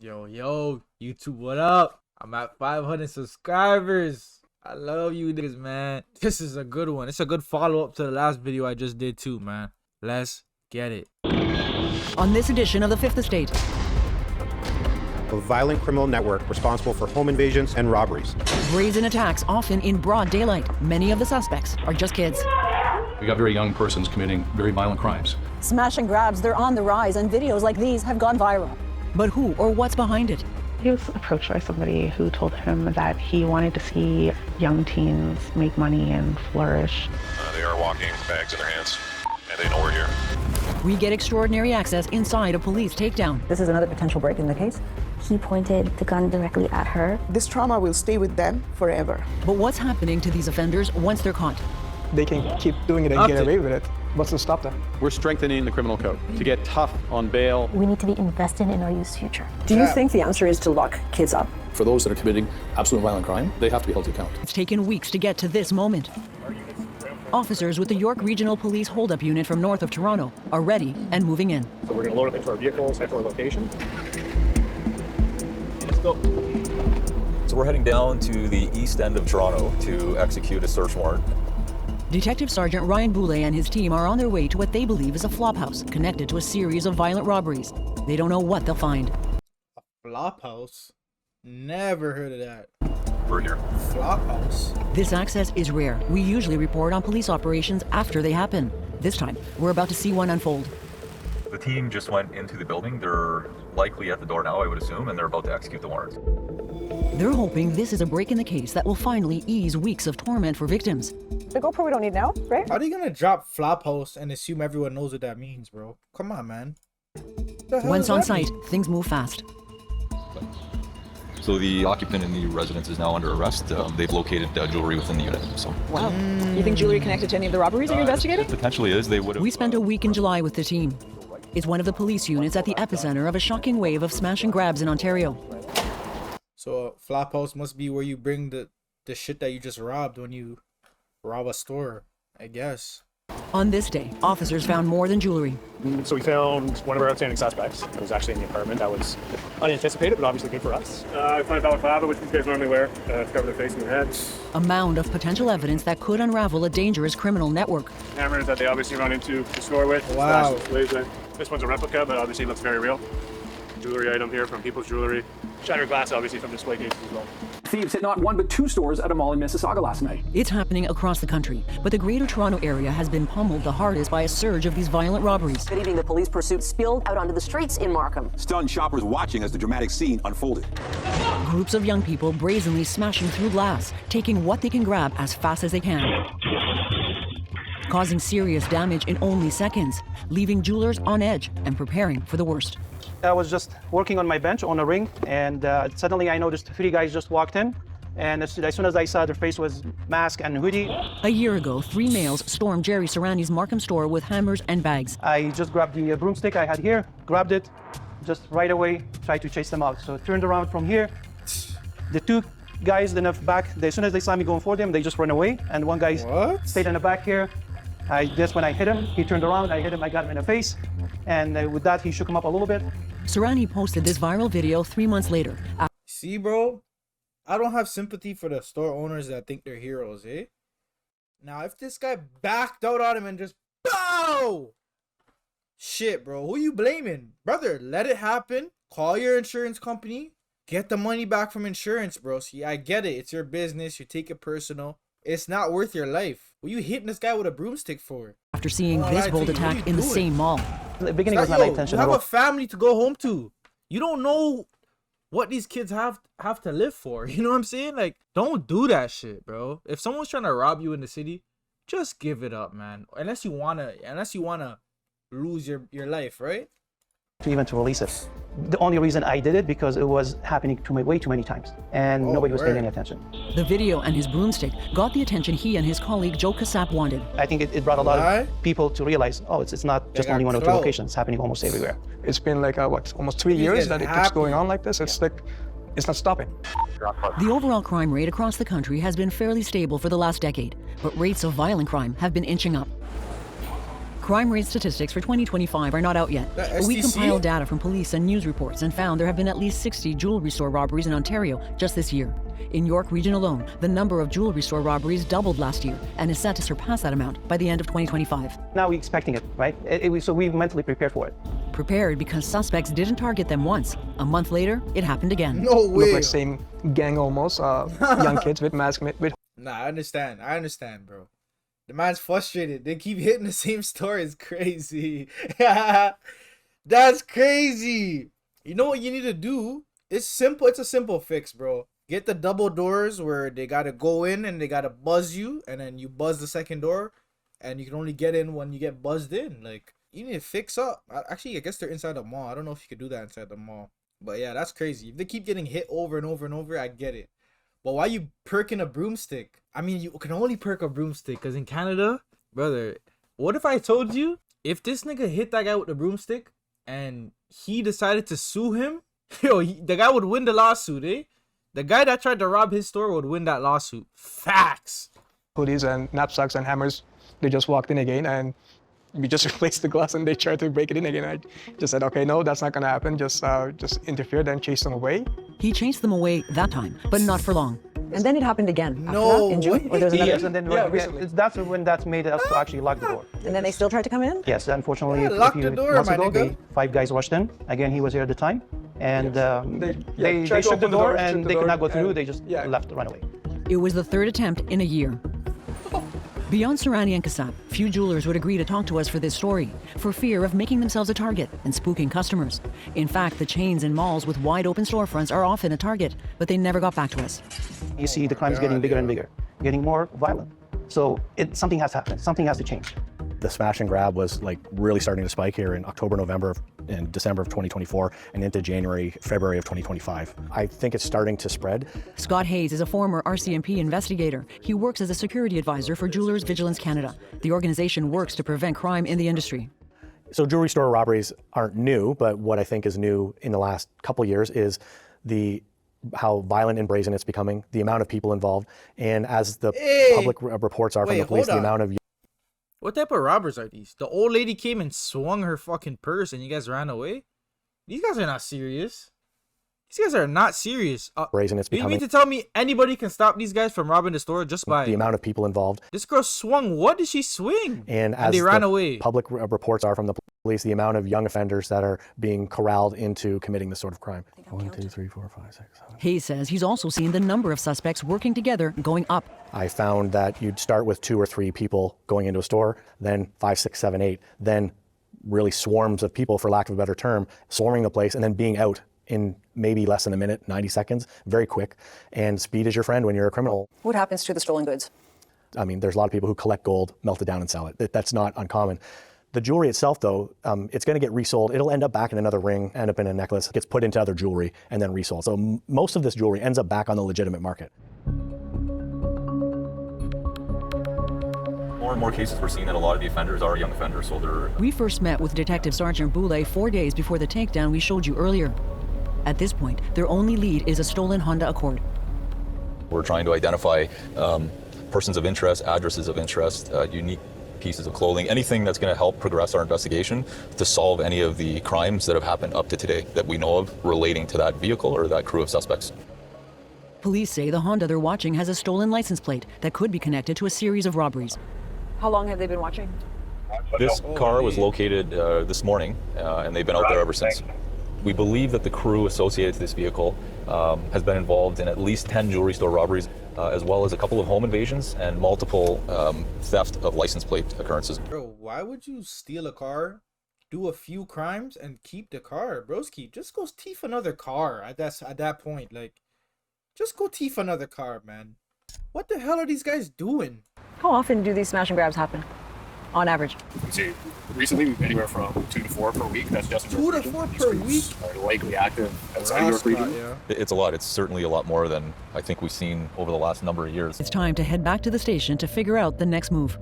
Yo, YouTube, what up? I'm at 500 subscribers. I love you niggas, man. This is a good one. It's a good follow-up to the last video I just did too, man. Let's get it. On this edition of The Fifth Estate, A violent criminal network responsible for home invasions and robberies. brazen attacks often in broad daylight. Many of the suspects are just kids. We got very young persons committing very violent crimes. Smash and grabs, they're on the rise, and videos like these have gone viral. But who or what's behind it? He was approached by somebody who told him that he wanted to see young teens make money and flourish. They are walking, bags in their hands, and they know we're here. We get extraordinary access inside a police takedown. This is another potential break in the case. He pointed the gun directly at her. This trauma will stay with them forever. But what's happening to these offenders once they're caught? They can keep doing it and get away with it. What's to stop them? We're strengthening the criminal code to get tough on bail. We need to be invested in our youth's future. Do you think the answer is to lock kids up? For those that are committing absolute violent crime, they have to be held to account. It's taken weeks to get to this moment. Officers with the York Regional Police Hold-Up Unit from north of Toronto are ready and moving in. So we're going to load up into our vehicles, head to our location. Let's go. So we're heading down to the east end of Toronto to execute a search warrant. Detective Sergeant Ryan Boulay and his team are on their way to what they believe is a flophouse connected to a series of violent robberies. They don't know what they'll find. Flophouse? Never heard of that. We're here. Flophouse? This access is rare. We usually report on police operations after they happen. This time, we're about to see one unfold. The team just went into the building. They're likely at the door now, I would assume, and they're about to execute the warrant. They're hoping this is a break in the case that will finally ease weeks of torment for victims. The GoPro we don't need now, right? How are you gonna drop Flophouse and assume everyone knows what that means, bro? Come on, man. Once on site, things move fast. So the occupant in the residence is now under arrest. They've located jewelry within the unit. So Wow. You think jewelry connected to any of the robberies you're investigating? it potentially is. They would have. We spent a week in July with the team. It's one of the police units at the epicenter of a shocking wave of smash and grabs in Ontario. So Flophouse must be where you bring the shit that you just robbed when you rob a store, I guess. On this day, officers found more than jewelry. So we found one of our outstanding suspects. It was actually in the apartment. That was unanticipated, but obviously good for us. I found a balaclava, which these guys normally wear, to cover their face and their heads. A mound of potential evidence that could unravel a dangerous criminal network. Hammers that they obviously run into the store with. Wow. This one's a replica, but obviously looks very real. Jewelry item here from People's Jewelry. Shattered glass, obviously, from display cases as well. Thieves hit not one but two stores at a mall in Mississauga last night. It's happening across the country, but the Greater Toronto area has been pummeled the hardest by a surge of these violent robberies. Good evening. The police pursuit spilled out onto the streets in Markham. Stunned shoppers watching as the dramatic scene unfolded. Groups of young people brazenly smashing through glass, taking what they can grab as fast as they can, causing serious damage in only seconds, leaving jewelers on edge and preparing for the worst. I was just working on my bench on a ring, and suddenly I noticed three guys just walked in. And as soon as I saw their face was mask and hoodie. A year ago, 3 males stormed Jerry Serrani's Markham store with hammers and bags. I just grabbed the broomstick I had here, grabbed it, just right away tried to chase them out. So turned around from here. The two guys in the back, as soon as they saw me going for them, they just ran away. And one guy stayed in the back here. Just when I hit him, he turned around, I hit him, I got him in the face. And with that, he shook him up a little bit. Serrani posted this viral video 3 months later. See, bro? I don't have sympathy for the store owners that think they're heroes, eh? Now, if this guy backed out on him and just BOW! Shit, bro. Who you blaming? Brother, let it happen. Call your insurance company. Get the money back from insurance, bro. See, I get it. It's your business. You take it personal. It's not worth your life. What are you hitting this guy with a broomstick for? After seeing this bold attack in the same mall. The beginning was not my intention. You have a family to go home to. You don't know what these kids have to live for. You know what I'm saying? Like, don't do that shit, bro. If someone's trying to rob you in the city, just give it up, man. Unless you wanna lose your life, right? Even to release it. The only reason I did it because it was happening to me way too many times, and nobody was paying any attention. The video and his broomstick got the attention he and his colleague Joe Casap wanted. I think it brought a lot of people to realize, oh, it's not just only one or two locations. It's happening almost everywhere. It's been like almost 3 years that it keeps going on like this. It's like it's not stopping. The overall crime rate across the country has been fairly stable for the last decade, but rates of violent crime have been inching up. Crime rate statistics for 2025 are not out yet, but we compiled data from police and news reports and found there have been at least 60 jewelry store robberies in Ontario just this year. In York Region alone, the number of jewelry store robberies doubled last year and is set to surpass that amount by the end of 2025. Now we're expecting it, right? So we've mentally prepared for it. Prepared because suspects didn't target them once. A month later, it happened again. No way. Look like same gang almost. Young kids with masks. Nah, I understand, bro. The man's frustrated. They keep hitting the same story. It's crazy. That's crazy. You know what you need to do? It's simple. It's a simple fix, bro. Get the double doors where they gotta go in and they gotta buzz you, and then you buzz the second door, and you can only get in when you get buzzed in. Like, you need to fix up. Actually, I guess they're inside the mall. I don't know if you could do that inside the mall. But yeah, that's crazy. If they keep getting hit over and over and over, I get it. But why you perking a broomstick? I mean, you can only perk a broomstick because in Canada, brother, what if I told you if this nigga hit that guy with the broomstick and he decided to sue him, yo, the guy would win the lawsuit, eh? The guy that tried to rob his store would win that lawsuit. Facts. Hoodies and knapsacks and hammers. They just walked in again and we just replaced the glass and they tried to break it in again. I just said, okay, no, that's not gonna happen. Just interfered and chased them away. He chased them away that time, but not for long. And then it happened again. No, in June? Or there's another... Yes, and then that's when that's made us to actually lock the door. And then they still tried to come in? Yes, unfortunately, lock the door, months my ago, nigga. 5 guys rushed in. Again, he was here at the time. And They they shut the door and they could not go through. and- They just left, run away. It was the third attempt in a year. Beyond Sarani and Kasap, few jewelers would agree to talk to us for this story, for fear of making themselves a target and spooking customers. In fact, the chains and malls with wide open storefronts are often a target, but they never got back to us. You see the crime's getting bigger and bigger, getting more violent. So something has to happen. Something has to change. The smash and grab was like really starting to spike here in October, November, and December of 2024, and into January, February of 2025. I think it's starting to spread. Scott Hayes is a former RCMP investigator. He works as a security advisor for Jewelers Vigilance Canada. The organization works to prevent crime in the industry. So jewelry store robberies aren't new, but what I think is new in the last couple years is how violent and brazen it's becoming, the amount of people involved, and as the public reports are from the police, the amount of... What type of robbers are these? The old lady came and swung her fucking purse and you guys ran away? These guys are not serious. These guys are not serious. Brazen it's becoming. You mean to tell me anybody can stop these guys from robbing the store just by... The amount of people involved. This girl swung. What did she swing? And as they ran away. Public reports are from the police, the amount of young offenders that are being corralled into committing this sort of crime. 1, 2, 3, 4, 5, 6, 7. Hayes says he's also seen the number of suspects working together going up. I found that you'd start with 2 or 3 people going into a store, then 5, 6, 7, 8, then really swarms of people, for lack of a better term, swarming the place and then being out in maybe less than a minute, 90 seconds, very quick. And speed is your friend when you're a criminal. What happens to the stolen goods? I mean, there's a lot of people who collect gold, melt it down and sell it. That's not uncommon. The jewelry itself, though, it's going to get resold. It'll end up back in another ring, end up in a necklace, gets put into other jewelry, and then resold. So most of this jewelry ends up back on the legitimate market. More and more cases we're seeing that a lot of the offenders are young offenders, so they're... We first met with Detective Sergeant Boulay 4 days before the takedown we showed you earlier. At this point, their only lead is a stolen Honda Accord. We're trying to identify persons of interest, addresses of interest, unique pieces of clothing, anything that's going to help progress our investigation to solve any of the crimes that have happened up to today that we know of relating to that vehicle or that crew of suspects. Police say the Honda they're watching has a stolen license plate that could be connected to a series of robberies. How long have they been watching? This car was located this morning, and they've been out there ever since. We believe that the crew associated to this vehicle has been involved in at least 10 jewelry store robberies, as well as a couple of home invasions and multiple theft of license plate occurrences. Bro, why would you steal a car, do a few crimes, and keep the car? Broski, just go thief another car at that point. Like, just go thief another car, man. What the hell are these guys doing? How often do these smash and grabs happen? On average? See, recently we've been anywhere from 2 to 4 per week. That's just 2 to 4 per week? Are likely active outside York region. Yeah. It's a lot. It's certainly a lot more than I think we've seen over the last number of years. It's time to head back to the station to figure out the next move.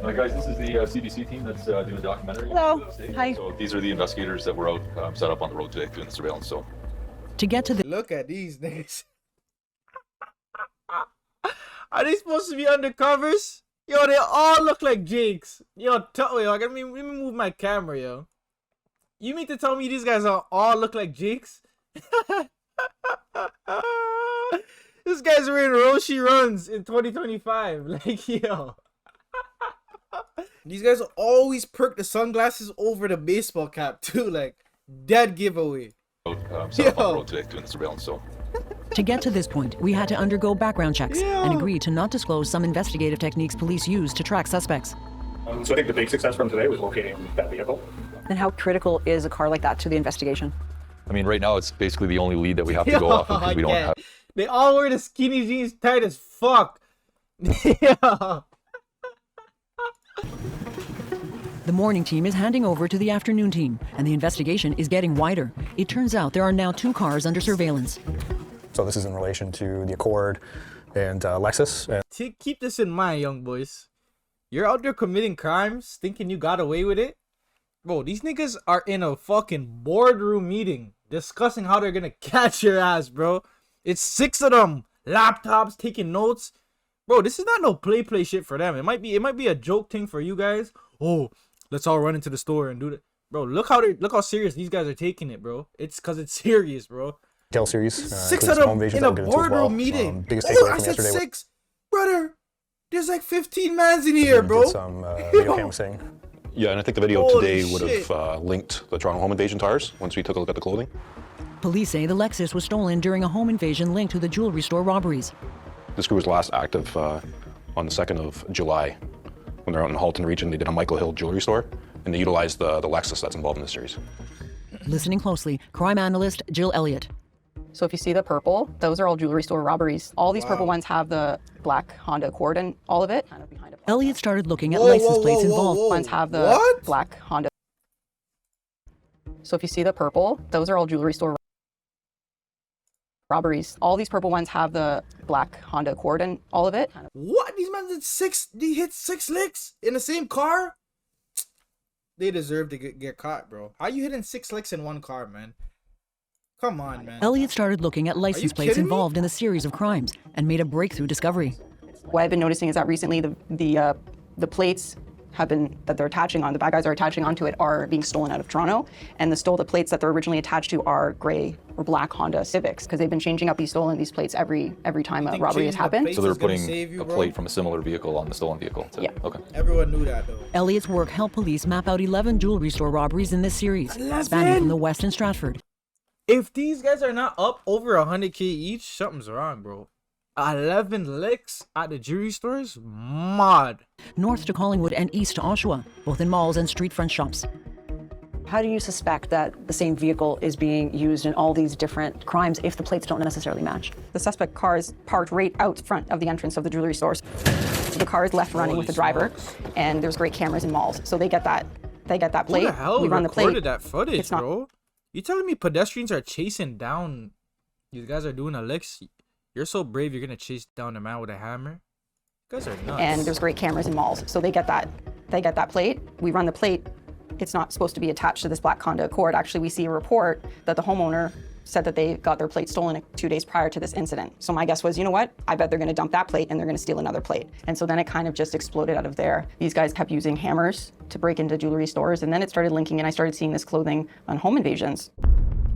Guys, this is the CBC team that's doing a documentary. Hello. Hi. So these are the investigators that were out set up on the road today doing the surveillance. So to get to the... Look at these niggas. Are they supposed to be undercovers? Yo, they all look like Jakes. Yo, let me move my camera, yo. You mean to tell me these guys all look like Jakes? This guy's wearing Roshi runs in 2025. Like, yo. These guys always perk the sunglasses over the baseball cap, too. Like, dead giveaway. Set up on the road today doing the surveillance, so. To get to this point, we had to undergo background checks and agree to not disclose some investigative techniques police use to track suspects. So I think the big success from today was locating that vehicle. And how critical is a car like that to the investigation? I mean, right now it's basically the only lead that we have to go off of because we don't have. They all wear the skinny jeans tight as fuck. Yeah. The morning team is handing over to the afternoon team, and the investigation is getting wider. It turns out there are now 2 cars under surveillance. So this is in relation to the Accord and Lexus. And keep this in mind, young boys. You're out there committing crimes, thinking you got away with it. Bro, these niggas are in a fucking boardroom meeting discussing how they're gonna catch your ass, bro. It's 6 of them, laptops, taking notes. Bro, this is not no play shit for them. It might be a joke thing for you guys. Oh, let's all run into the store and do that. Bro, look how serious these guys are taking it, bro. It's cause it's serious, bro. Tail series. 6 of them in a boardroom meeting. Oh, I said 6, brother. There's like 15 mans in here, bro. Some video canvassing. Yeah, and I think the video today would have linked the Toronto home invasion tires once we took a look at the clothing. Police say the Lexus was stolen during a home invasion linked to the jewelry store robberies. This crew was last active on the 2nd of July when they're out in the Halton region. They did a Michael Hill jewelry store, and they utilized the Lexus that's involved in this series. Listening closely, crime analyst Jill Elliott. So if you see the purple, those are all jewelry store robberies. All these purple ones have the black Honda Accord and all of it. Elliott started looking at license plates involved. Ones have the black Honda. So if you see the purple, those are all jewelry store robberies. All these purple ones have the black Honda Accord and all of it. What? These men did 6, they hit 6 licks in the same car? They deserve to get caught, bro. How you hitting 6 licks in one car, man? Come on, man. Elliott started looking at license plates involved in the series of crimes and made a breakthrough discovery. What I've been noticing is that recently the plates have been that they're attaching on, the bad guys are attaching onto it, are being stolen out of Toronto, and the plates that they're originally attached to are gray or black Honda Civics, because they've been changing up these plates every time a robbery has happened. So they're putting a plate from a similar vehicle on the stolen vehicle. Yeah. Okay. Everyone knew that, though. Elliott's work helped police map out 11 jewelry store robberies in this series, spanning from the West and Stratford. If these guys are not up over 100K each, something's wrong, bro. 11 licks at the jewelry stores? Mod. North to Collingwood and east to Oshawa, both in malls and street front shops. How do you suspect that the same vehicle is being used in all these different crimes if the plates don't necessarily match? The suspect car is parked right out front of the entrance of the jewelry stores. So the car is left running with the driver, and there's great cameras in malls. So they get that plate. Who the hell we run the plate. recorded that footage, bro? You telling me pedestrians are chasing down? These guys are doing a licks. You're so brave. You're gonna chase down a man with a hammer. You guys are nuts. And there's great cameras in malls. So they get that plate. We run the plate. It's not supposed to be attached to this black Honda Accord. Actually, we see a report that the homeowner said that they got their plate stolen 2 days prior to this incident. So my guess was, you know what? I bet they're gonna dump that plate and they're gonna steal another plate. And so then it kind of just exploded out of there. These guys kept using hammers to break into jewelry stores, and then it started linking, and I started seeing this clothing on home invasions.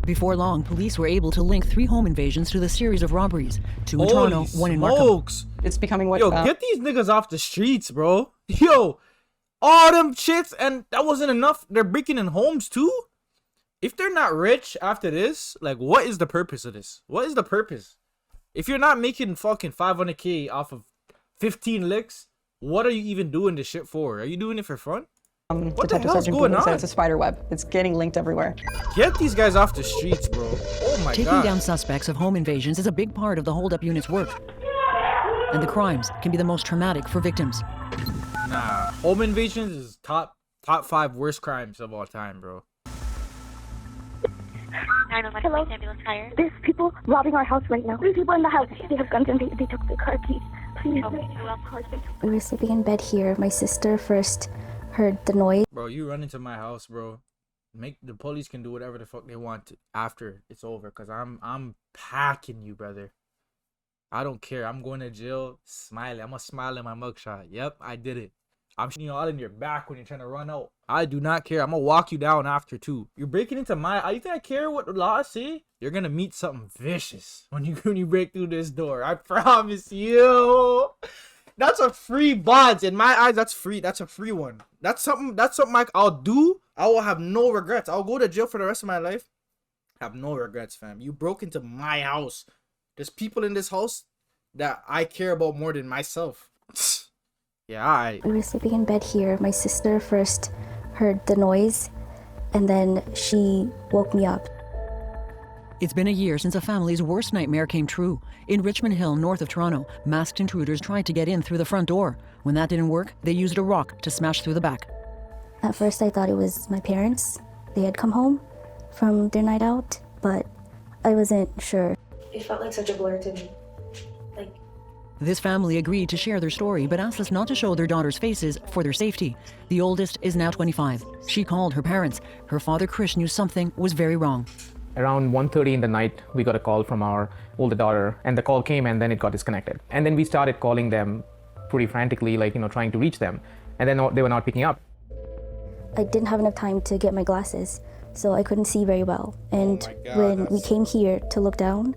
Before long, police were able to link 3 home invasions to the series of robberies. 2 in Toronto, 1 in Markham. It's becoming what... Yo, get these niggas off the streets, bro. Yo, all them shits, and that wasn't enough. They're breaking in homes, too? If they're not rich after this, like, what is the purpose of this? What is the purpose? If you're not making fucking 500K off of 15 licks, what are you even doing this shit for? Are you doing it for fun? What the hell's going on? It's a spider web. It's getting linked everywhere. Get these guys off the streets, bro. Oh my God. Taking down suspects of home invasions is a big part of the hold-up unit's work. And the crimes can be the most traumatic for victims. Nah, home invasions is top 5 worst crimes of all time, bro. Hello. There's people robbing our house right now. There's people in the house. They have guns and they took the car keys. Please. We were sleeping in bed here. My sister first heard the noise. Bro, you run into my house, bro. The police can do whatever the fuck they want after it's over, cause I'm packing you, brother. I don't care. I'm going to jail smiling. I'm going to smile in my mugshot. Yep, I did it. I'm shooting you all in your back when you're trying to run out. I do not care. I'm going to walk you down after too. You're breaking into my... You think I care what the laws say? You're going to meet something vicious when you break through this door. I promise you. That's a free bond. In my eyes, that's free. That's a free one. That's something I'll do. I will have no regrets. I'll go to jail for the rest of my life. Have no regrets, fam. You broke into my house. There's people in this house that I care about more than myself. Yeah, We were sleeping in bed here. My sister first heard the noise, and then she woke me up. It's been a year since a family's worst nightmare came true. In Richmond Hill, north of Toronto, masked intruders tried to get in through the front door. When that didn't work, they used a rock to smash through the back. At first, I thought it was my parents. They had come home from their night out, but I wasn't sure. It felt like such a blur to me. This family agreed to share their story, but asked us not to show their daughters' faces for their safety. The oldest is now 25. She called her parents. Her father, Chris, knew something was very wrong. Around 1:30 in the night, we got a call from our older daughter, and the call came and then it got disconnected. And then we started calling them pretty frantically, trying to reach them. And then they were not picking up. I didn't have enough time to get my glasses, so I couldn't see very well. And when we came here to look down,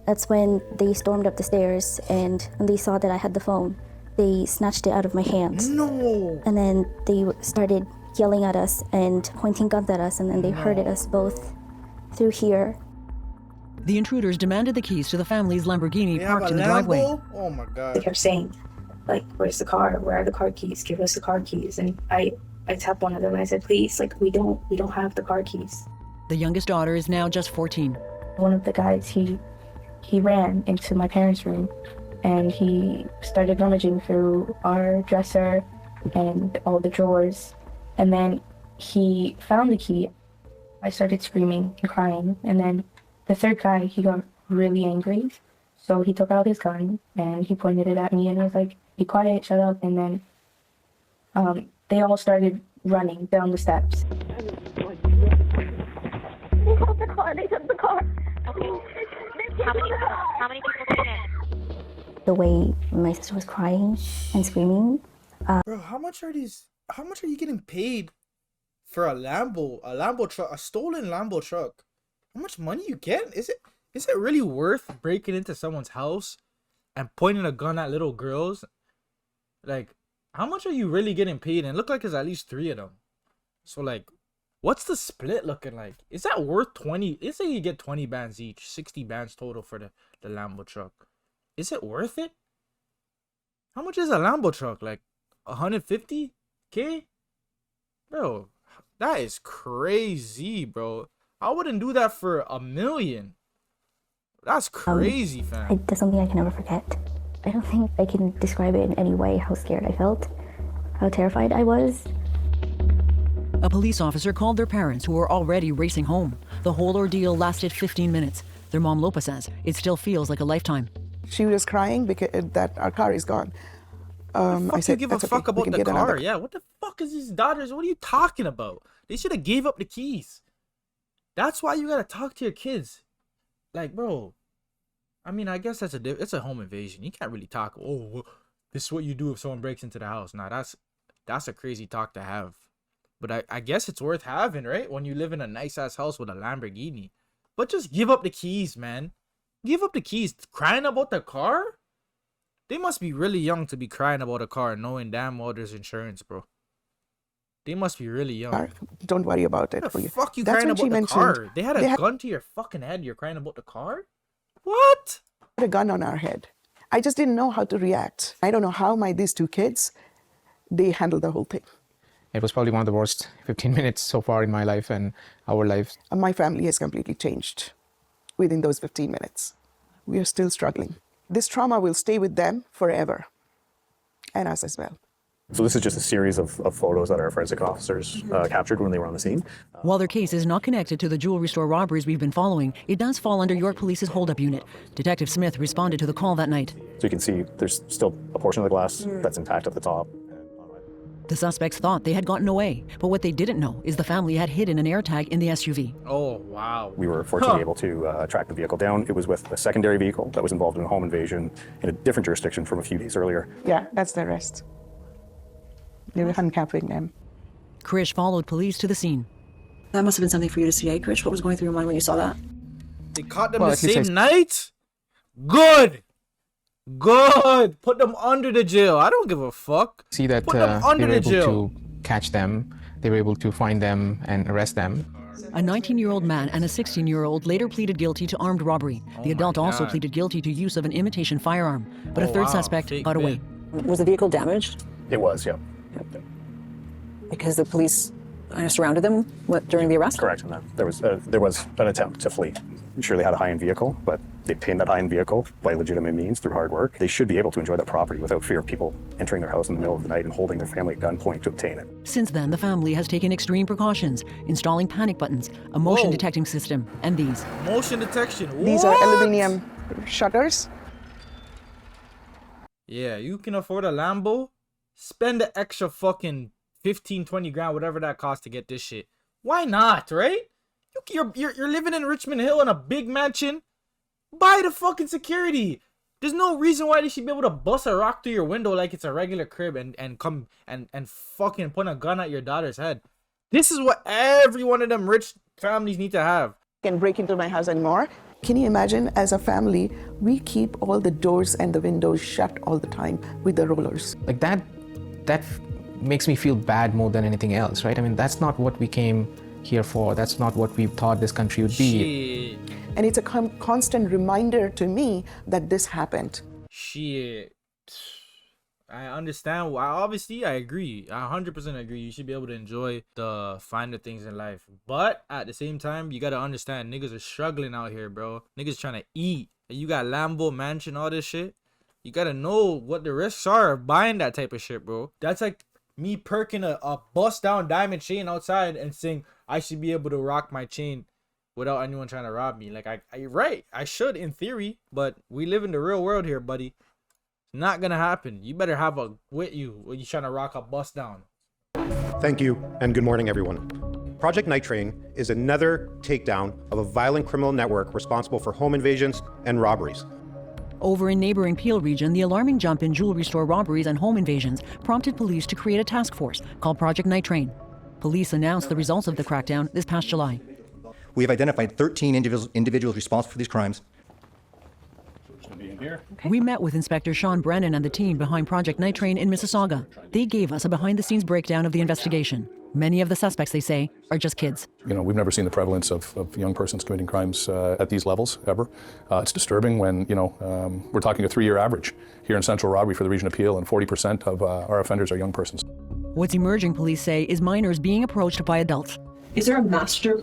that's when they stormed up the stairs, and when they saw that I had the phone, they snatched it out of my hands. No! And then they started yelling at us and pointing guns at us, and then they hurted us both through here. The intruders demanded the keys to the family's Lamborghini parked in the driveway. Oh my God. They kept saying, where's the car? Where are the car keys? Give us the car keys. And I tapped one of them and I said, please, we don't have the car keys. The youngest daughter is now just 14. One of the guys, he ran into my parents' room and he started rummaging through our dresser and all the drawers. And then he found the key. I started screaming and crying. And then the third guy, he got really angry. So he took out his gun and he pointed it at me and was like, be quiet, shut up. And then they all started running down the steps. They took the car, they took the car. How many people came in? The way my sister was crying and screaming. Bro, how much are you getting paid for a Lambo truck, a stolen Lambo truck? How much money you get? Is it really worth breaking into someone's house and pointing a gun at little girls? Like, how much are you really getting paid? And it looked like there's at least 3 of them. So what's the split looking like? Is that worth 20? Let's say you get 20 bands each, 60 bands total for the Lambo truck. Is it worth it? How much is a Lambo truck? Like 150K? Bro, that is crazy, bro. I wouldn't do that for $1 million. That's crazy, fam. That's something I can never forget. I don't think I can describe it in any way how scared I felt, how terrified I was. A police officer called their parents, who were already racing home. The whole ordeal lasted 15 minutes. Their mom, Lopa, says it still feels like a lifetime. She was crying because that our car is gone. I said, give a fuck about the car. Another. Yeah, what the fuck is these daughters? What are you talking about? They should have gave up the keys. That's why you gotta talk to your kids. Like, bro, I mean, I guess it's a home invasion. You can't really talk. Oh, this is what you do if someone breaks into the house. Nah, that's a crazy talk to have. But I guess it's worth having, right? When you live in a nice ass house with a Lamborghini. But just give up the keys, man. Give up the keys. Crying about the car? They must be really young to be crying about a car knowing damn well there's insurance, bro. They must be really young. Don't worry about it. What the fuck you crying about the car? They had a gun to your fucking head. You're crying about the car? What? A gun on our head. I just didn't know how to react. I don't know how these 2 kids, they handled the whole thing. It was probably one of the worst 15 minutes so far in my life and our lives. My family has completely changed within those 15 minutes. We are still struggling. This trauma will stay with them forever, and us as well. So this is just a series of photos that our forensic officers captured when they were on the scene. While their case is not connected to the jewelry store robberies we've been following, it does fall under York Police's hold-up unit. Detective Smith responded to the call that night. So you can see there's still a portion of the glass that's intact at the top. The suspects thought they had gotten away, but what they didn't know is the family had hidden an AirTag in the SUV. Oh, wow. We were fortunately able to track the vehicle down. It was with a secondary vehicle that was involved in a home invasion in a different jurisdiction from a few days earlier. Yeah, that's the arrest. They were handcuffing them. Krish followed police to the scene. That must have been something for you to see, eh, Krish? What was going through your mind when you saw that? They caught them the same night? Good. Good. Put them under the jail. I don't give a fuck. See that Put them they under were the able jail. to catch them. They were able to find them and arrest them. A 19-year-old man and a 16-year-old later pleaded guilty to armed robbery. The adult also God. pleaded guilty to use of an imitation firearm, but a third suspect got away. Was the vehicle damaged? It was, yeah. Because the police surrounded them during the arrest? Correct. And there was an attempt to flee. I'm sure they had a high-end vehicle, but they obtained that high-end vehicle by legitimate means through hard work. They should be able to enjoy that property without fear of people entering their house in the middle of the night and holding their family at gunpoint to obtain it. Since then, the family has taken extreme precautions, installing panic buttons, a motion detecting system, and these. Motion detection. These are aluminum shutters. Yeah, you can afford a Lambo. Spend the extra fucking 15, 20 grand, whatever that costs to get this shit. Why not, right? You're living in Richmond Hill in a big mansion. Buy the fucking security. There's no reason why they should be able to bust a rock through your window like it's a regular crib and come and fucking point a gun at your daughter's head. This is what every one of them rich families need to have. Can break into my house anymore. Can you imagine, as a family, we keep all the doors and the windows shut all the time with the rollers. Like that makes me feel bad more than anything else, right? I mean, that's not what we came here for. That's not what we thought this country would be. Shit. And it's a constant reminder to me that this happened. Shit. I understand. Obviously, I agree. I 100% agree. You should be able to enjoy the finer things in life. But at the same time, you got to understand, niggas are struggling out here, bro. Niggas trying to eat. You got Lambo, mansion, all this shit. You got to know what the risks are of buying that type of shit, bro. That's like me perking a bust down diamond chain outside and saying I should be able to rock my chain without anyone trying to rob me. Like, you're right. I should in theory, but we live in the real world here, buddy. Not gonna happen. You better have a with you when you're trying to rock a bust down. Thank you, and good morning, everyone. Project Night Train is another takedown of a violent criminal network responsible for home invasions and robberies. Over in neighboring Peel region, the alarming jump in jewelry store robberies and home invasions prompted police to create a task force called Project Night Train. Police announced the results of the crackdown this past July. We have identified 13 individuals responsible for these crimes. We met with Inspector Sean Brennan and the team behind Project Night Train in Mississauga. They gave us a behind-the-scenes breakdown of the investigation. Many of the suspects, they say, are just kids. You know, we've never seen the prevalence of young persons committing crimes at these levels, ever. It's disturbing when, we're talking a 3-year average here in central robbery for the region of Peel, and 40% of our offenders are young persons. What's emerging, police say, is minors being approached by adults. Is there a master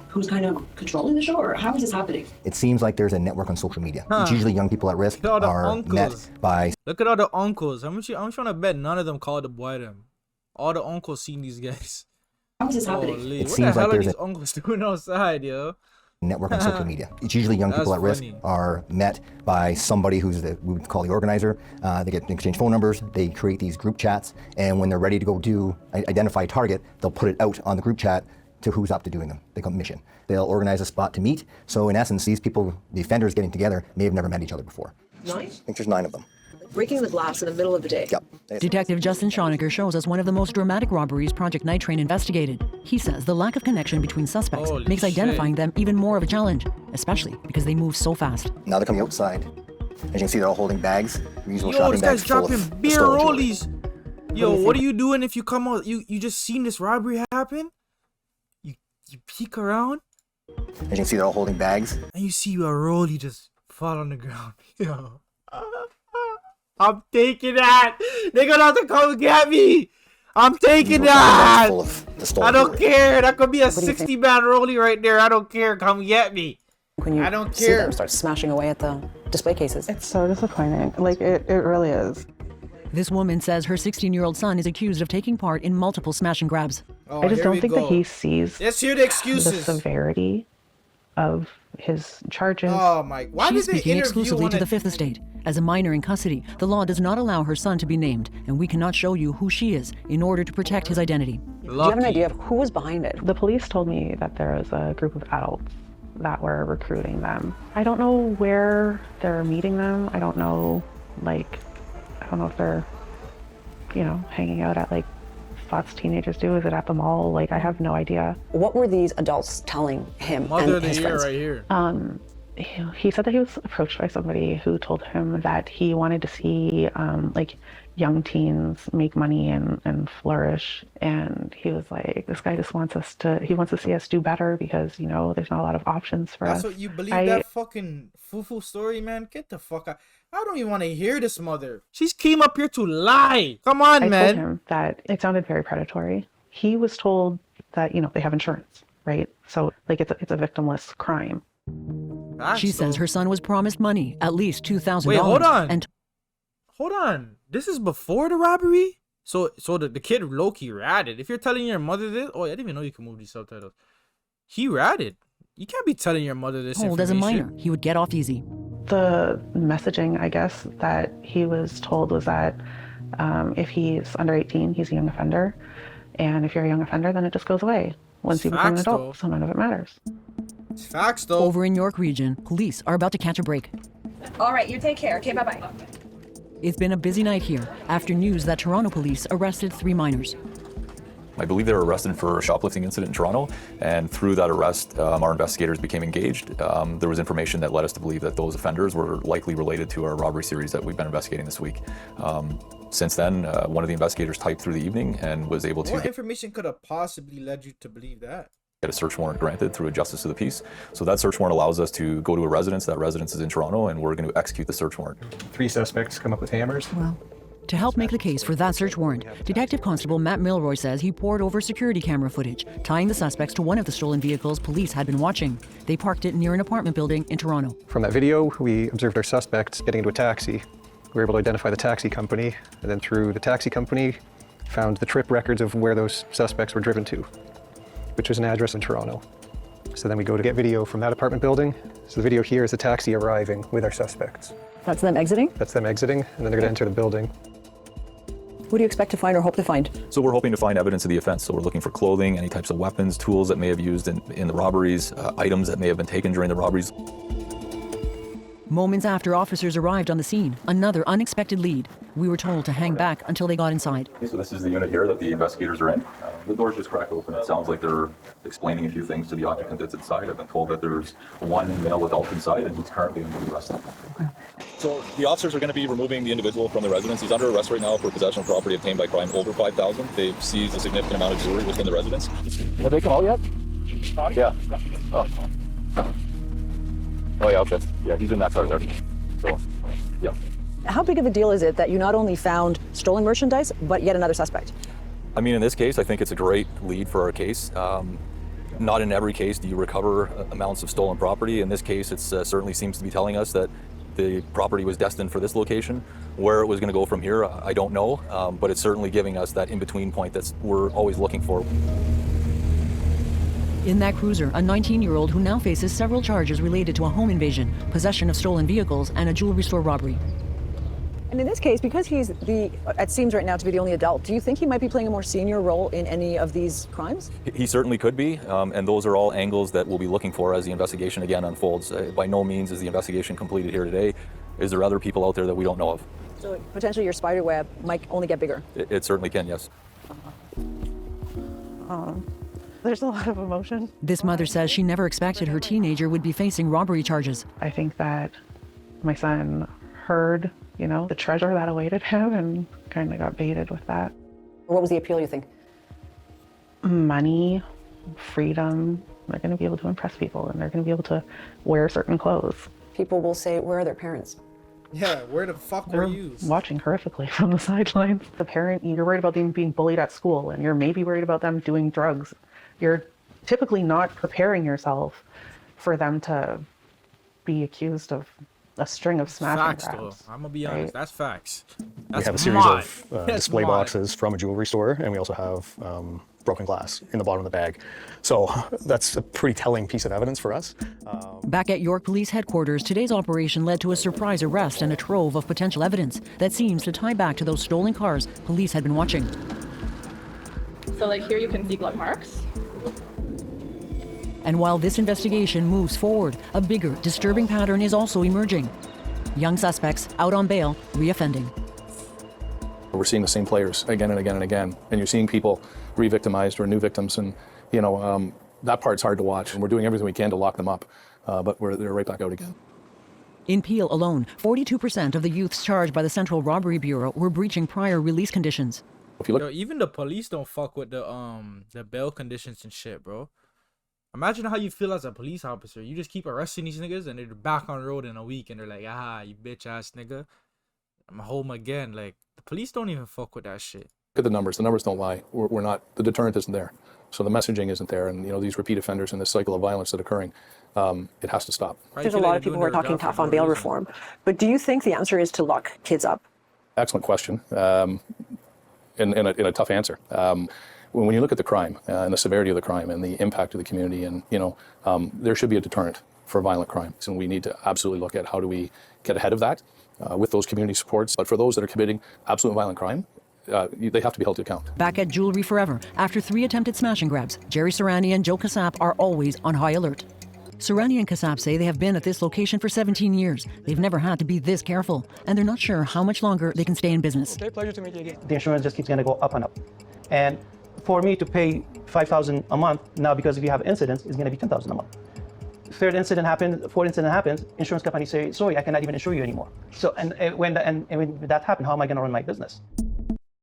who's kind of controlling the show, or how is this happening? It seems like there's a network on social media. It's usually young people at risk Look at all the are met uncles. by... Look at all the uncles. I'm trying to bet none of them called the boy them. All the uncles seen these guys. How is this happening? Holy, It what the seems hell like are there's these a uncles doing outside, yo? network on social media. It's usually young people That's at risk funny. are met by somebody who's we would call the organizer. They get exchange phone numbers, they create these group chats, and when they're ready to go identify a target, they'll put it out on the group chat to who's up to doing them. They call it mission. They'll organize a spot to meet. So in essence, these people, the offenders getting together, may have never met each other before. 9? I think there's 9 of them. Breaking the glass in the middle of the day. Yep. Detective Justin Schonecker shows us one of the most dramatic robberies Project Night Train investigated. He says the lack of connection between suspects Holy makes identifying them even more of a challenge, especially because they move so fast. Now they're coming outside. As you can see, they're all holding bags, reusable Yo, shopping this bags guy's full dropping of beer stolen jewelry. rollies. Yo, what are you doing if you come out? You just seen this robbery happen? You peek around As you can see, they're all holding bags. and you see a rollie just fall on the ground. Yo. I'm taking that. They're gonna have to come get me. I'm taking that. Full of the stolen I don't jewelry. care. That could be a 60-man rollie right there. I don't care. Come get me. When you I don't see care. them start smashing away at the display cases. It's so disappointing. Like, it really is. This woman says her 16-year-old son is accused of taking part in multiple smash and grabs. I just don't think that he sees Let's hear the the excuses. severity of his charges. Oh my! Why She's did they speaking interview exclusively one to the of- Fifth Estate. As a minor in custody, the law does not allow her son to be named, and we cannot show you who she is in order to protect his identity. Do you have an idea of who was behind it? The police told me that there was a group of adults that were recruiting them. I don't know where they're meeting them. I don't know, if they're, hanging out at spots teenagers do. Is it at the mall? I have no idea. What were these adults telling him Mother and of the his year friends? right here. He said that he was approached by somebody who told him that he wanted to see young teens make money and flourish, and he was like, this guy just wants to see us do better because there's not a lot of options for us. That's what you believe, that fucking foo-foo story, man? Get the fuck out. I don't even want to hear this mother. She's came up here to lie. Come on, I man. told him that it sounded very predatory. He was told that they have insurance, right? So it's a victimless crime. She says her son was promised money, at least $2,000. Wait, hold on. And Hold on. This is before the robbery? So the kid low-key ratted. If you're telling your mother this... Oh, I didn't even know you can move these subtitles. He ratted. You can't be telling your mother this told as a minor, he would get off easy. The messaging, I guess, that he was told was that if he's under 18, he's a young offender. And if you're a young offender, then it just goes away once you become an adult. So none of it matters. It's facts, though. Over in York Region, police are about to catch a break. All right, you take care. Okay, bye-bye. It's been a busy night here after news that Toronto police arrested 3 minors. I believe they were arrested for a shoplifting incident in Toronto, and through that arrest, our investigators became engaged. There was information that led us to believe that those offenders were likely related to our robbery series that we've been investigating this week. Since then, one of the investigators typed through the evening and was able to What information could have possibly led you to believe that? get a search warrant granted through a justice of the peace. So that search warrant allows us to go to a residence. That residence is in Toronto, and we're going to execute the search warrant. 3 suspects come up with hammers. Well, to help make the case for that search warrant, Detective Constable Matt Milroy says he pored over security camera footage, tying the suspects to one of the stolen vehicles police had been watching. They parked it near an apartment building in Toronto. From that video, we observed our suspects getting into a taxi. We were able to identify the taxi company, and then through the taxi company, found the trip records of where those suspects were driven to, which was an address in Toronto. So then we go to get video from that apartment building. So the video here is the taxi arriving with our suspects. That's them exiting? That's them exiting, and then they're going to enter the building. What do you expect to find or hope to find? So we're hoping to find evidence of the offense. So we're looking for clothing, any types of weapons, tools that may have used in the robberies, items that may have been taken during the robberies. Moments after officers arrived on the scene, another unexpected lead. We were told to hang back until they got inside. Okay, so this is the unit here that the investigators are in. The door's just cracked open. It sounds like they're explaining a few things to the occupant that's inside. I've been told that there's one male adult inside and he's currently under arrest. So the officers are going to be removing the individual from the residence. He's under arrest right now for possession of property obtained by crime over $5,000. They've seized a significant amount of jewelry within the residence. Have they come out yet? Yeah. Oh yeah, okay. Yeah, he's in that car there. So, yeah. How big of a deal is it that you not only found stolen merchandise, but yet another suspect? I mean, in this case, I think it's a great lead for our case. Not in every case do you recover amounts of stolen property. In this case, it certainly seems to be telling us that the property was destined for this location. Where it was going to go from here, I don't know, but it's certainly giving us that in-between point that we're always looking for. In that cruiser, a 19-year-old who now faces several charges related to a home invasion, possession of stolen vehicles, and a jewelry store robbery. And in this case, because he's it seems right now to be the only adult, do you think he might be playing a more senior role in any of these crimes? He certainly could be, and those are all angles that we'll be looking for as the investigation again unfolds. By no means is the investigation completed here today. Is there other people out there that we don't know of? So potentially your spider web might only get bigger. It certainly can, yes. There's a lot of emotion. This mother says she never expected her teenager would be facing robbery charges. I think that my son heard, the treasure that awaited him and kind of got baited with that. What was the appeal, you think? Money, freedom. They're going to be able to impress people and they're going to be able to wear certain clothes. People will say, where are their parents? Yeah, where the fuck They're were you? watching horrifically from the sidelines. The parent, you're worried about them being bullied at school and you're maybe worried about them doing drugs. You're typically not preparing yourself for them to be accused of a string of smashing Facts, though. grabs. I'm gonna be honest. right? That's facts. We That's have a series mod. of That's display mod. boxes from a jewelry store, and we also have broken glass in the bottom of the bag. So that's a pretty telling piece of evidence for us. Back at York Police Headquarters, today's operation led to a surprise arrest and a trove of potential evidence that seems to tie back to those stolen cars police had been watching. So like here you can see blood marks. And while this investigation moves forward, a bigger, disturbing pattern is also emerging. Young suspects out on bail, reoffending. We're seeing the same players again and again and again, and you're seeing people re-victimized or new victims, and that part's hard to watch. And we're doing everything we can to lock them up, but they're right back out again. In Peel alone, 42% of the youths charged by the Central Robbery Bureau were breaching prior release conditions. If you look, yo, even the police don't fuck with the bail conditions and shit, bro. Imagine how you feel as a police officer. You just keep arresting these niggas and they're back on the road in a week and they're like, you bitch ass nigga, I'm home again. Like, the police don't even fuck with that shit. Look at the numbers. The numbers don't lie. We're not. The deterrent isn't there. So the messaging isn't there, and these repeat offenders and this cycle of violence that's occurring, it has to stop. There's a lot of people who are talking tough on bail reform, but do you think the answer is to lock kids up? Excellent question, and a tough answer. When you look at the crime and the severity of the crime and the impact of the community, and there should be a deterrent for violent crimes, and we need to absolutely look at how do we get ahead of that with those community supports. But for those that are committing absolute violent crime, they have to be held to account. Back at Jewelry Forever, after 3 attempted smash and grabs, Jerry Serrani and Joe Kassap are always on high alert. Serrani and Kassap say they have been at this location for 17 years. They've never had to be this careful, and they're not sure how much longer they can stay in business. Okay, pleasure to meet you again. The insurance just keeps going to go up and up. And for me to pay $5,000 a month, now because if you have incidents, it's going to be $10,000 a month. Third incident happens, fourth incident happens, insurance company say, sorry, I cannot even insure you anymore. So, and when that happened, how am I going to run my business?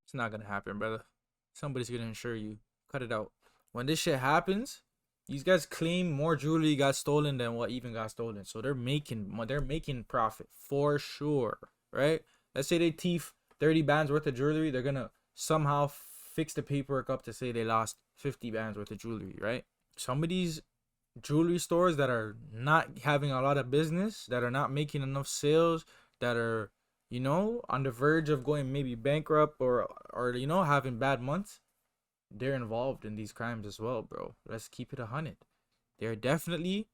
It's not going to happen, brother. Somebody's going to insure you. Cut it out. When this shit happens, these guys claim more jewelry got stolen than what even got stolen. So they're making profit for sure, right? Let's say they thief 30 bands worth of jewelry. They're going to somehow fix the paperwork up to say they lost 50 bands worth of jewelry, right? Some of these jewelry stores that are not having a lot of business, that are not making enough sales, that are, on the verge of going maybe bankrupt or having bad months, they're involved in these crimes as well, bro. Let's keep it 100. They're definitely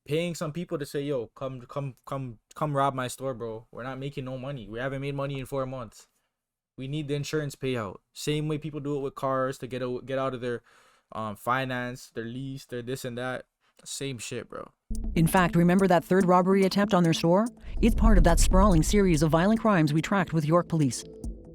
paying some people to say, yo, come rob my store, bro. We're not making no money. We haven't made money in 4 months. We need the insurance payout. Same way people do it with cars to get out of their finance, their lease, their this and that. Same shit, bro. In fact, remember that third robbery attempt on their store? It's part of that sprawling series of violent crimes we tracked with York Police.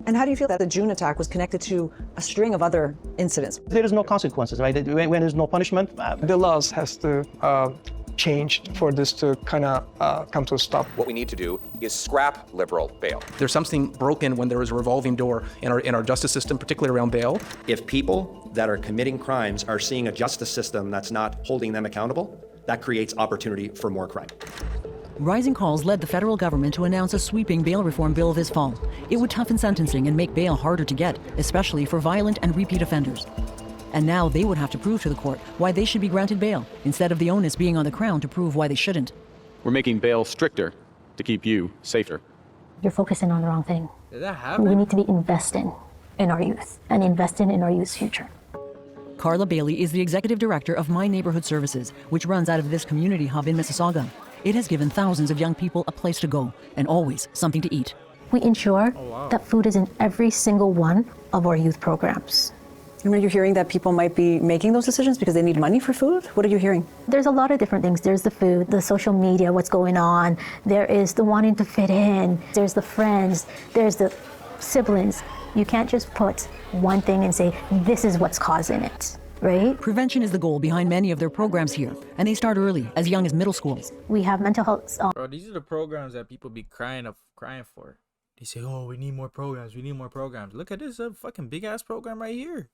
And how do you feel that the June attack was connected to a string of other incidents? There is no consequences, right? When there's no punishment. The laws has to change for this to kind of come to a stop. What we need to do is scrap liberal bail. There's something broken when there is a revolving door in our justice system, particularly around bail. If people that are committing crimes are seeing a justice system that's not holding them accountable, that creates opportunity for more crime. Rising calls led the federal government to announce a sweeping bail reform bill this fall. It would toughen sentencing and make bail harder to get, especially for violent and repeat offenders. And now they would have to prove to the court why they should be granted bail, instead of the onus being on the Crown to prove why they shouldn't. We're making bail stricter to keep you safer. You're focusing on the wrong thing. Did that happen? We need to be investing in our youth and investing in our youth's future. Carla Bailey is the executive director of My Neighborhood Services, which runs out of this community hub in Mississauga. It has given thousands of young people a place to go and always something to eat. We ensure that food is in every single one of our youth programs. And are you hearing that people might be making those decisions because they need money for food? What are you hearing? There's a lot of different things. There's the food, the social media, what's going on. There is the wanting to fit in. There's the friends. There's the siblings. You can't just put one thing and say, this is what's causing it, right? Prevention is the goal behind many of their programs here, and they start early, as young as middle school. We have mental health. Bro, these are the programs that people be crying for. They say, oh, we need more programs. We need more programs. Look at this fucking big-ass program right here.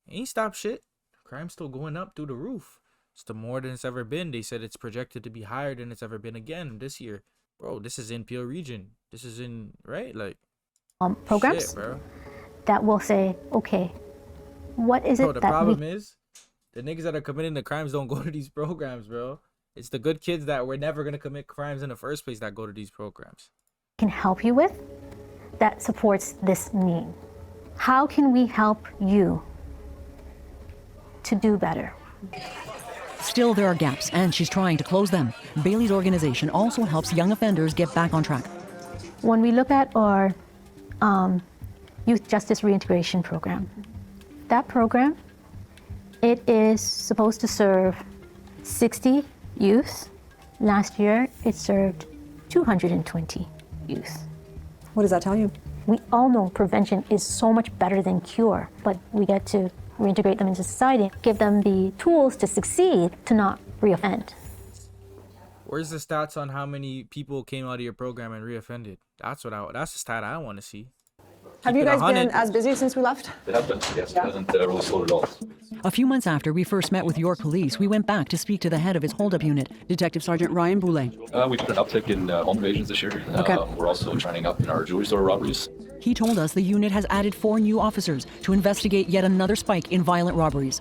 Ain't stop shit. Crime's still going up through the roof. It's the more than it's ever been. They said it's projected to be higher than it's ever been again this year. Bro, this is in Peel region. This is in, right? Like, programs shit, bro. That will say, okay, what is Bro, it the that problem we... is, the niggas that are committing the crimes don't go to these programs, bro. It's the good kids that were never going to commit crimes in the first place that go to these programs. can help you with that supports this need? How can we help you to do better. Still, there are gaps, and she's trying to close them. Bailey's organization also helps young offenders get back on track. When we look at our Youth Justice Reintegration Program, that program, it is supposed to serve 60 youth. Last year, it served 220 youth. What does that tell you? We all know prevention is so much better than cure, but we get to reintegrate them into society, give them the tools to succeed, to not reoffend. Where's the stats on how many people came out of your program and reoffended? That's the stat I want to see. Have you guys been as busy since we left? It has been, yes. It hasn't really slowed at all. A few months after we first met with York Police, we went back to speak to the head of its holdup unit, Detective Sergeant Ryan Boulay. We've had an uptick in home invasions this year. Okay. We're also trending up in our jewelry store robberies. He told us the unit has added 4 new officers to investigate yet another spike in violent robberies.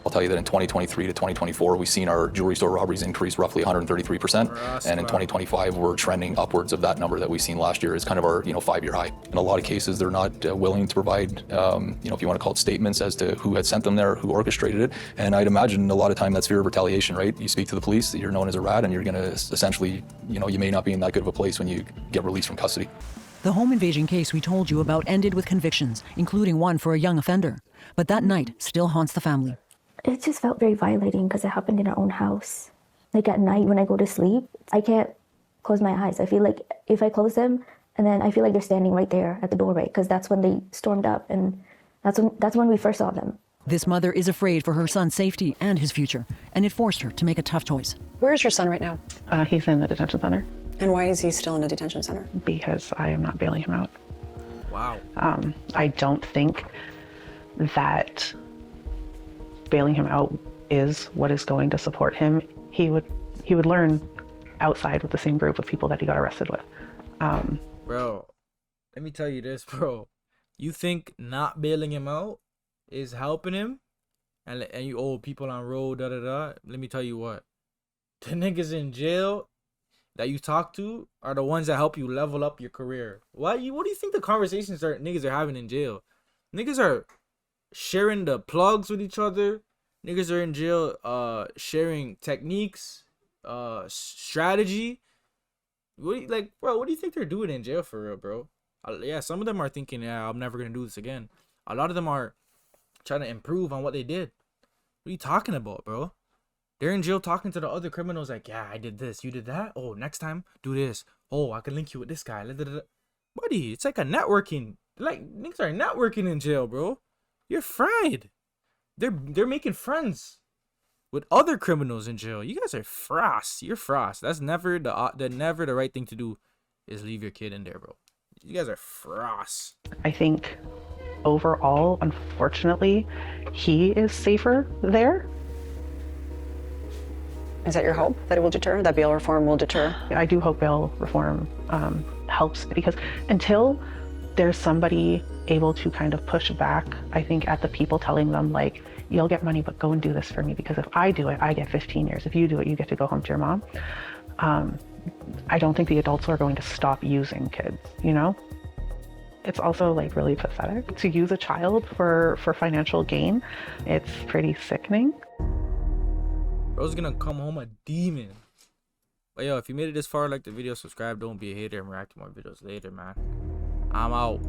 I'll tell you that in 2023 to 2024, we've seen our jewelry store robberies increase roughly 133%. And in 2025, we're trending upwards of that number that we've seen last year is kind of our 5-year high. In a lot of cases, they're not willing to provide, if you want to call it statements as to who had sent them there, who orchestrated it. And I'd imagine a lot of time that's fear of retaliation, right? You speak to the police, you're known as a rat, and you're going to essentially, you may not be in that good of a place when you get released from custody. The home invasion case we told you about ended with convictions, including one for a young offender. But that night still haunts the family. It just felt very violating because it happened in our own house. Like at night when I go to sleep, I can't close my eyes. I feel like if I close them, and then I feel like they're standing right there at the doorway, because that's when they stormed up, and that's when we first saw them. This mother is afraid for her son's safety and his future, and it forced her to make a tough choice. Where is your son right now? He's in the detention center. And why is he still in a detention center? Because I am not bailing him out. Wow. I don't think that bailing him out is what is going to support him. He would learn outside with the same group of people that he got arrested with. Bro, let me tell you this, bro. You think not bailing him out is helping him? And you people on road, da-da-da. Let me tell you what. The niggas in jail that you talk to are the ones that help you level up your career. What do you think the conversations niggas are having in jail? Niggas are sharing the plugs with each other. Niggas are in jail sharing techniques, strategy. What do you think they're doing in jail for real, bro? Yeah, some of them are thinking, yeah, I'm never gonna do this again. A lot of them are trying to improve on what they did. What are you talking about, bro? They're in jail talking to the other criminals like, yeah, I did this, you did that. Oh, next time, do this. Oh, I can link you with this guy. Buddy, it's like a networking. Like, niggas are networking in jail, bro. You're fried. They're making friends with other criminals in jail. You guys are frost. You're frost. That's never the right thing to do is leave your kid in there, bro. You guys are frost. I think overall, unfortunately, he is safer there. Is that your hope that it will deter? That bail reform will deter? I do hope bail reform helps, because until there's somebody able to kind of push back, I think, at the people telling them, like, you'll get money, but go and do this for me, because if I do it, I get 15 years. If you do it, you get to go home to your mom. I don't think the adults are going to stop using kids, It's also like really pathetic to use a child for financial gain. It's pretty sickening. Bro's gonna come home a demon. But yo, if you made it this far, like the video, subscribe, don't be a hater, and react to more videos later, man. I'm out.